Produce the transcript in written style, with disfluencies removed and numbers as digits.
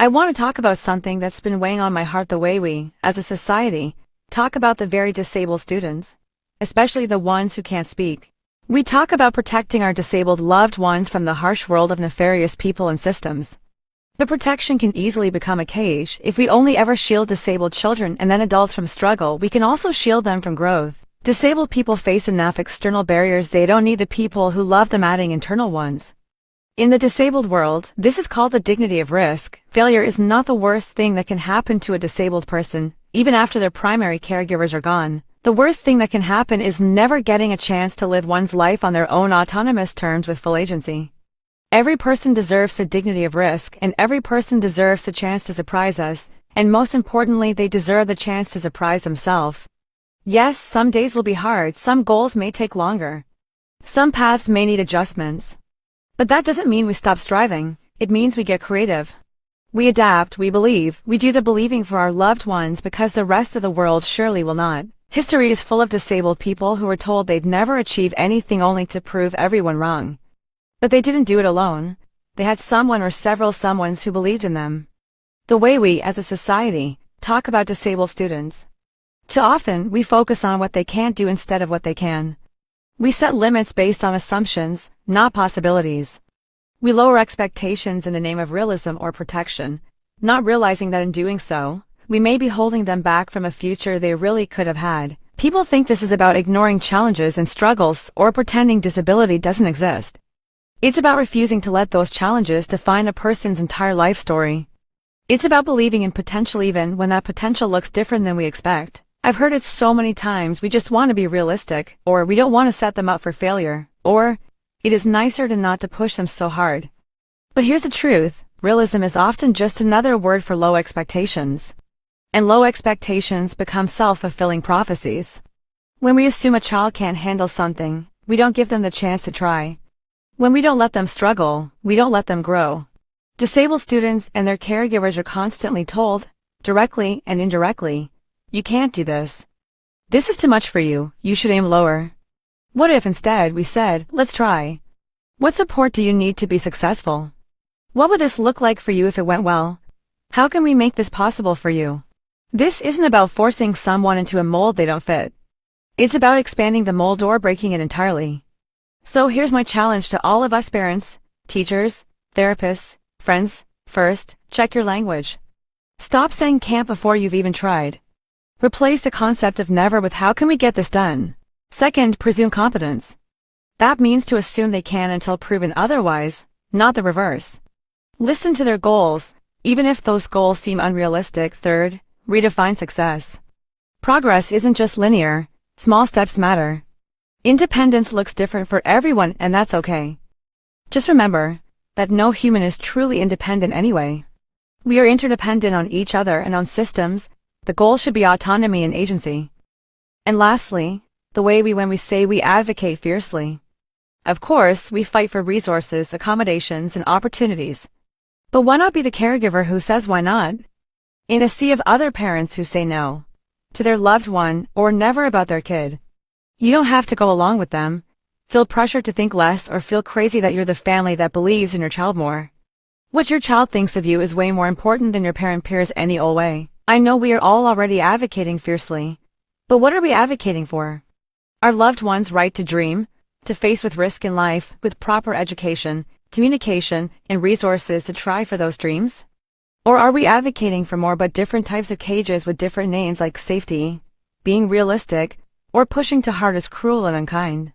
I want to talk about something that's been weighing on my heart, the way we, as a society, talk about the very disabled students, especially the ones who can't speak. We talk about protecting our disabled loved ones from the harsh world of nefarious people and systems. But protection can easily become a cage. If we only ever shield disabled children and then adults from struggle, we can also shield them from growth. Disabled people face enough external barriers, they don't need the people who love them adding internal ones. In the disabled world, this is called the dignity of risk. Failure is not the worst thing that can happen to a disabled person, even after their primary caregivers are gone. The worst thing that can happen is never getting a chance to live one's life on their own autonomous terms with full agency. Every person deserves the dignity of risk, and every person deserves the chance to surprise us, and most importantly, they deserve the chance to surprise themselves. Yes, some days will be hard, some goals may take longer. Some paths may need adjustments. But that doesn't mean we stop striving, it means we get creative. We adapt, we believe, we do the believing for our loved ones because the rest of the world surely will not. History is full of disabled people who were told they'd never achieve anything only to prove everyone wrong. But they didn't do it alone. They had someone or several someones who believed in them. The way we, as a society, talk about disabled students. Too often, we focus on what they can't do instead of what they can. We set limits based on assumptions, not possibilities. We lower expectations in the name of realism or protection, not realizing that in doing so, we may be holding them back from a future they really could have had. People think this is about ignoring challenges and struggles or pretending disability doesn't exist. It's about refusing to let those challenges define a person's entire life story. It's about believing in potential even when that potential looks different than we expect. I've heard it so many times, we just want to be realistic, or we don't want to set them up for failure, or it is nicer to not to push them so hard. But here's the truth, realism is often just another word for low expectations. And low expectations become self-fulfilling prophecies. When we assume a child can't handle something, we don't give them the chance to try. When we don't let them struggle, we don't let them grow. Disabled students and their caregivers are constantly told, directly and indirectly, you can't do this. This is too much for you, you should aim lower. What if instead we said, let's try? What support do you need to be successful? What would this look like for you if it went well? How can we make this possible for you? This isn't about forcing someone into a mold they don't fit. It's about expanding the mold or breaking it entirely. So here's my challenge to all of us parents, teachers, therapists, friends. First, check your language. Stop saying can't before you've even tried. Replace the concept of never with how can we get this done. Second, presume competence. That means to assume they can until proven otherwise, not the reverse. Listen to their goals, even if those goals seem unrealistic. Third, redefine success. Progress isn't just linear, small steps matter. Independence looks different for everyone, and that's okay. Just remember that no human is truly independent anyway. We are interdependent on each other and on systems. The goal should be autonomy and agency. And lastly, the way when we say we advocate fiercely. Of course, we fight for resources, accommodations, and opportunities. But why not be the caregiver who says why not? In a sea of other parents who say no to their loved one or never about their kid. You don't have to go along with them, feel pressure to think less, or feel crazy that you're the family that believes in your child more. What your child thinks of you is way more important than your parent peers any old way. I know we are all already advocating fiercely, but what are we advocating for? Our loved ones' right to dream, to face with risk in life, with proper education, communication, and resources to try for those dreams? Or are we advocating for more but different types of cages with different names like safety, being realistic, or pushing too hard is cruel and unkind?